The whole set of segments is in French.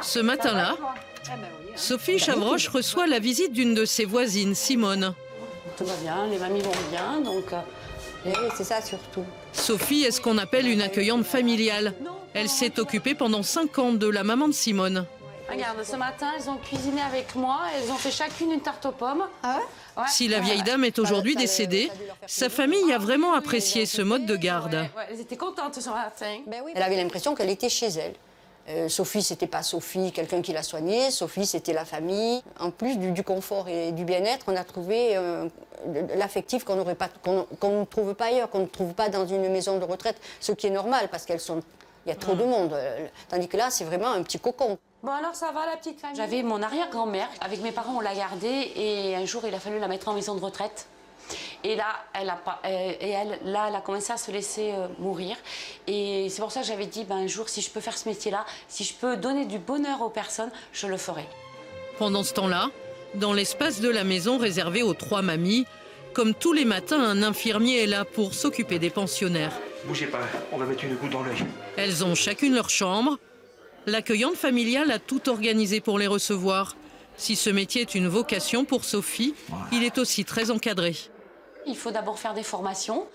Ce matin-là, Sophie Chavroche reçoit la visite d'une de ses voisines, Simone. Tout va bien, les mamies vont bien, donc... Oui, c'est ça surtout. Sophie est ce qu'on appelle une accueillante familiale. Elle s'est occupée pendant 5 ans de la maman de Simone. Regarde, ce matin, elles ont cuisiné avec moi, elles ont fait chacune une tarte aux pommes. Ah ouais? Si la vieille dame est aujourd'hui décédée, sa famille a vraiment apprécié ce mode de garde. Ouais, elles étaient contentes ce matin. Elle avait l'impression qu'elle était chez elle. Sophie, c'était pas Sophie, quelqu'un qui l'a soignée. Sophie, c'était la famille. En plus du confort et du bien-être, on a trouvé l'affectif qu'on ne trouve pas ailleurs, qu'on ne trouve pas dans une maison de retraite, ce qui est normal parce il y a trop de monde. Tandis que là, c'est vraiment un petit cocon. Bon alors ça va la petite famille? J'avais mon arrière-grand-mère, avec mes parents on l'a gardée et un jour il a fallu la mettre en maison de retraite. Et là, elle a commencé à se laisser mourir. Et c'est pour ça que j'avais dit, un jour, si je peux faire ce métier-là, si je peux donner du bonheur aux personnes, je le ferai. Pendant ce temps-là, dans l'espace de la maison réservé aux 3 mamies, comme tous les matins, un infirmier est là pour s'occuper des pensionnaires. Bougez pas, on va mettre une goutte dans l'œil. Elles ont chacune leur chambre. L'accueillante familiale a tout organisé pour les recevoir. Si ce métier est une vocation pour Sophie, il est aussi très encadré. Il faut d'abord faire des formations.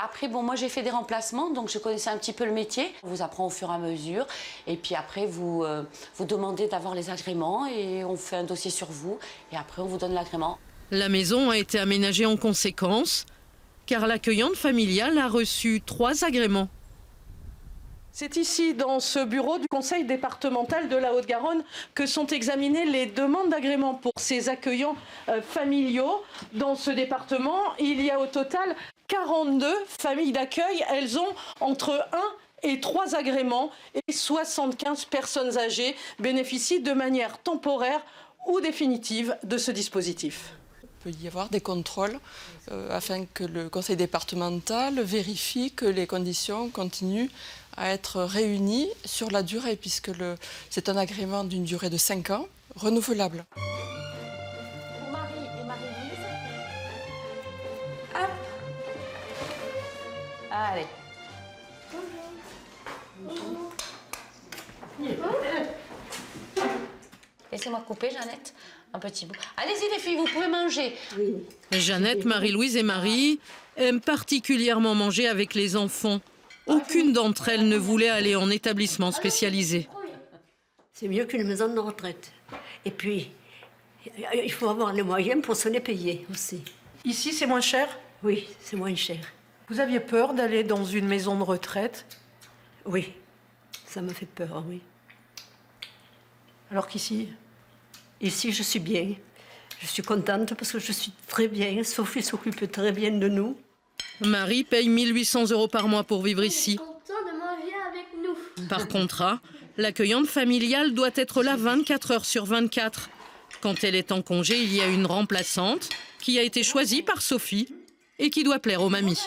Après, moi j'ai fait des remplacements, donc je connaissais un petit peu le métier. On vous apprend au fur et à mesure. Et puis après, vous demandez d'avoir les agréments et on fait un dossier sur vous. Et après, on vous donne l'agrément. La maison a été aménagée en conséquence, car l'accueillante familiale a reçu 3 agréments. C'est ici, dans ce bureau du conseil départemental de la Haute-Garonne, que sont examinées les demandes d'agrément pour ces accueillants familiaux. Dans ce département, il y a au total 42 familles d'accueil. Elles ont entre 1 et 3 agréments et 75 personnes âgées bénéficient de manière temporaire ou définitive de ce dispositif. Il peut y avoir des contrôles afin que le conseil départemental vérifie que les conditions continuent à être réunies sur la durée, puisque c'est un agrément d'une durée de 5 ans, renouvelable. Pour Marie et Marie-Lise. Hop. Allez. Laissez-moi couper, Jeannette, un petit bout. Allez-y les filles, vous pouvez manger. Jeannette, Marie-Louise et Marie aiment particulièrement manger avec les enfants. Aucune d'entre elles ne voulait aller en établissement spécialisé. C'est mieux qu'une maison de retraite. Et puis, il faut avoir les moyens pour se les payer aussi. Ici, c'est moins cher? Oui, c'est moins cher. Vous aviez peur d'aller dans une maison de retraite? Oui, ça me fait peur, oui. Alors qu'ici? Ici, je suis bien. Je suis contente parce que je suis très bien. Sophie s'occupe très bien de nous. Marie paye 1 800 € par mois pour vivre ici. Content de manger avec nous. Par contrat, l'accueillante familiale doit être là 24 heures sur 24. Quand elle est en congé, il y a une remplaçante qui a été choisie par Sophie et qui doit plaire aux mamies.